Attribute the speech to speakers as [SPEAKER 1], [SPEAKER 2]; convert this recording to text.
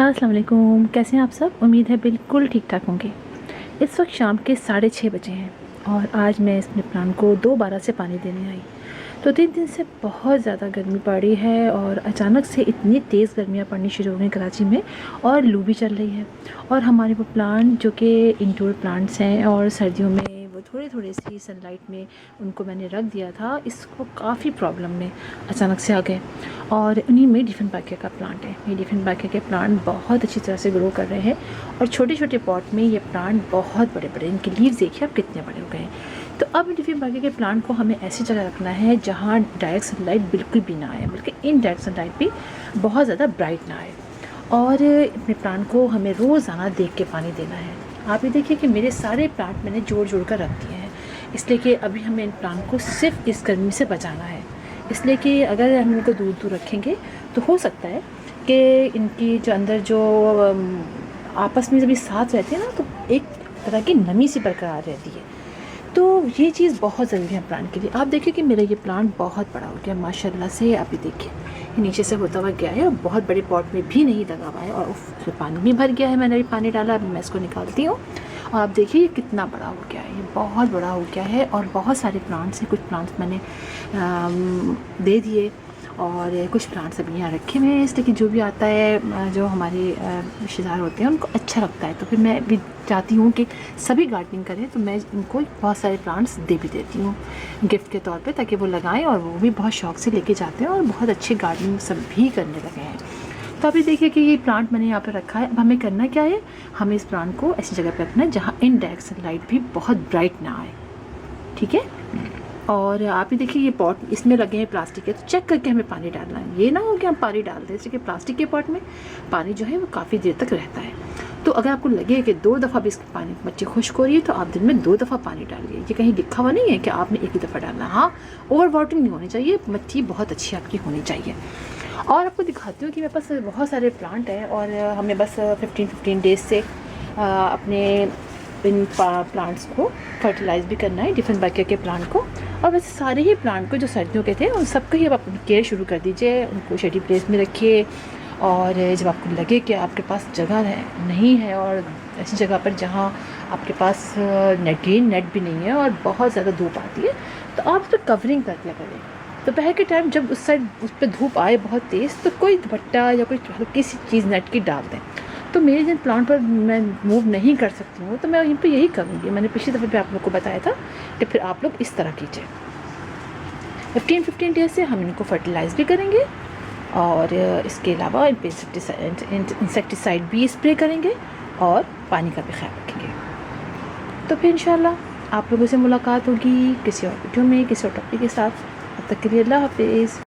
[SPEAKER 1] अस्सलाम वालेकुम, कैसे हैं आप सब। उम्मीद है बिल्कुल ठीक ठाक होंगे। इस वक्त शाम के 6:30 बजे हैं और आज मैं अपने प्लांट को 2 बार से पानी देने आई। तो 3 दिन से बहुत ज़्यादा गर्मी पड़ी है और अचानक से इतनी तेज़ गर्मियाँ पड़नी शुरू हो गई कराची में और लू भी चल रही है। और हमारे वो प्लांट जो कि इंडोर प्लांट्स हैं और सर्दियों में वो थोड़ी थोड़ी सी सनलाइट में उनको मैंने रख दिया था, इसको काफ़ी प्रॉब्लम में अचानक से आ गए। और उन्हीं में डिफेनबैकिया का प्लांट है। ये डिफेनबैकिया के प्लांट बहुत अच्छी तरह से ग्रो कर रहे हैं और छोटे छोटे पॉट में ये प्लांट बहुत बड़े बड़े, इनके लीव्स देखिए आप कितने बड़े हो गए हैं। तो अब डिफेनबैकिया के प्लांट को हमें ऐसी जगह रखना है जहाँ डायरेक्ट सनलाइट बिल्कुल भी ना आए, बल्कि इनडायरेक्ट सनलाइट भी बहुत ज़्यादा ब्राइट ना आए। और अपने प्लांट को हमें रोज़ाना देख के पानी देना है। आप ये देखिए कि मेरे सारे प्लांट मैंने जोड़ जोड़ कर रख दिए हैं, इसलिए कि अभी हमें इन प्लांट को सिर्फ इस गर्मी से बचाना है। इसलिए कि अगर हम इनको दूर दूर रखेंगे तो हो सकता है कि इनकी जो अंदर जो आपस में जब ये साथ रहते हैं ना, तो एक तरह की नमी सी बरकरार रहती है। तो ये चीज़ बहुत ज़रूरी है प्लांट के लिए। आप देखिए कि मेरा ये प्लांट बहुत बड़ा हो गया माशाल्लाह से। आप ये देखिए ये नीचे से होता हुआ गया है और बहुत बड़े पॉट में भी नहीं लगा हुआ है और उसमें पानी भी भर गया है। मैंने भी पानी डाला, अभी मैं इसको निकालती हूँ। और आप देखिए ये कितना बड़ा हो गया है, ये बहुत बड़ा हो गया है और बहुत सारे प्लांट्स हैं। कुछ प्लांट्स मैंने दे दिए और कुछ प्लांट्स अभी यहाँ रखे हुए हैं, इसलिए कि जो भी आता है, जो हमारे रिश्तेदार होते हैं उनको अच्छा लगता है। तो फिर मैं भी चाहती हूँ कि सभी गार्डनिंग करें, तो मैं इनको बहुत सारे प्लांट्स दे भी देती हूँ गिफ्ट के तौर पे, ताकि वो लगाएं और वो भी बहुत शौक़ से लेके जाते हैं और बहुत अच्छी गार्डनिंग सब भी करने लगे हैं। तो अभी देखिए कि ये प्लांट मैंने यहाँ पे रखा है। अब हमें करना क्या है, हमें इस प्लांट को ऐसी जगह पे रखना है जहाँ इनडायरेक्ट सनलाइट भी बहुत ब्राइट ना आए, ठीक है। और आप ही देखिए ये पॉट इसमें लगे हैं प्लास्टिक के, तो चेक करके हमें पानी डालना है। ये ना हो कि हम पानी डाल दें, जैसे कि प्लास्टिक के पॉट में पानी जो है वो काफ़ी देर तक रहता है। तो अगर आपको लगे कि 2 दफ़ा भी इसके पानी मच्छी खुश्क हो रही है, तो आप दिन में 2 दफ़ा पानी डालिए। ये कहीं लिखा हुआ नहीं है कि आपने एक ही दफ़ा डालना। हाँ, ओवर वाटरिंग नहीं होनी चाहिए, मच्छी बहुत अच्छी आपकी होनी चाहिए। और आपको दिखाती हूँ कि मेरे पास बहुत सारे प्लांट हैं और हमें बस 15 डेज़ से अपने इन प्लांट्स को फर्टिलाइज़ भी करना है, डिफेनबैकिया के प्लांट को। और वैसे सारे ही प्लांट को जो सर्दियों के थे उन सबको ही अब आप केयर शुरू कर दीजिए, उनको शेडी प्लेस में रखिए। और जब आपको लगे कि आपके पास जगह है नहीं है और ऐसी जगह पर जहाँ आपके पास नेट भी नहीं है और बहुत ज़्यादा धूप आती है, तो आप उस पर कवरिंग कर दिया करें। दोपहर के टाइम जब उस साइड उस पर धूप आए बहुत तेज़, तो कोई दुपट्टा या कोई हल्की सी चीज़ नेट की डाल दें। तो मेरे जिन प्लांट पर मैं मूव नहीं कर सकती हूँ, तो मैं यहीं पे यही करूँगी। मैंने पिछली दफ़े भी आप लोग को बताया था कि फिर आप लोग इस तरह कीजिए। 15 डेज़ से हम इनको फर्टिलाइज़ भी करेंगे और इसके अलावा इंसेक्टिसाइड भी स्प्रे करेंगे और पानी का भी ख्याल रखेंगे। तो फिर इंशाल्लाह आप लोगों से मुलाकात होगी किसी और वीडियो में, किसी और टॉपिक के साथ। तब तक के लिए अल्लाह हाफिज़।